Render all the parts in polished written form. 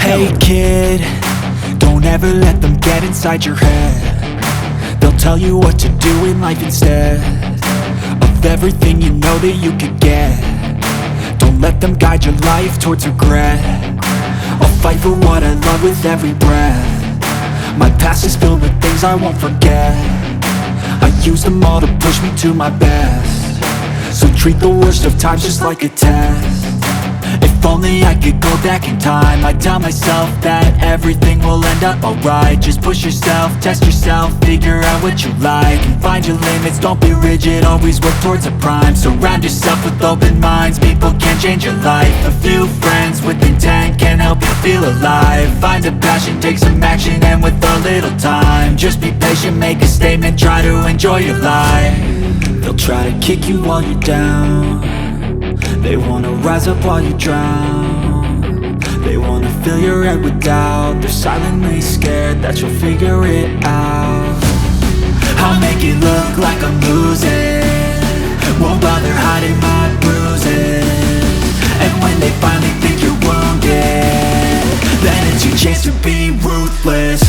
Hey kid, don't ever let them get inside your head. They'll tell you what to do in life instead of everything you know that you could get. Don't let them guide your life towards regret. I'll fight for what I love with every breath. My past is filled with things I won't forget. I use them all to push me to my best. So treat the worst of times just like a test. If only I could go back in time, I'd tell myself that everything will end up alright. Just push yourself, test yourself, figure out what you like, and find your limits, don't be rigid, always work towards a prime. Surround yourself with open minds, people can change your life. A few friends with intent can help you feel alive. Find a passion, take some action, and with a little time, just be patient, make a statement, try to enjoy your life. They'll try to kick you while you're down. They wanna rise up while you drown. They wanna fill your head with doubt. They're silently scared that you'll figure it out. I'll make it look like I'm losing, won't bother hiding my bruises. And when they finally think you're wounded, then it's your chance to be ruthless.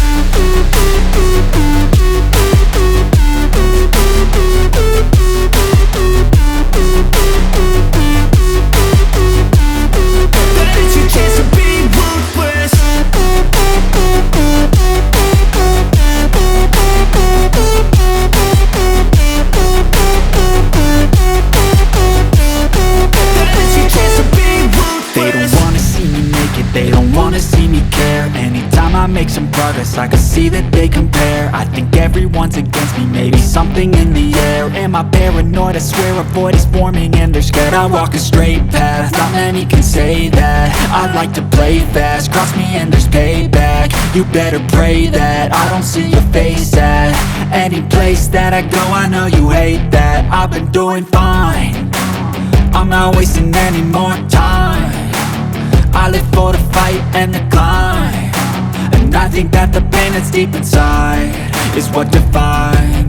They don't wanna see me care. Anytime I make some progress, I can see that they compare. I think everyone's against me, maybe something in the air. Am I paranoid? I swear a void is forming and they're scared I walk a straight path. Not many can say that. I like to play fast, cross me and there's payback. You better pray that I don't see your face at any place that I go. I know you hate that. I've been doing fine, I'm not wasting any more time. I live for the fight and the climb, and I think that the pain that's deep inside is what defines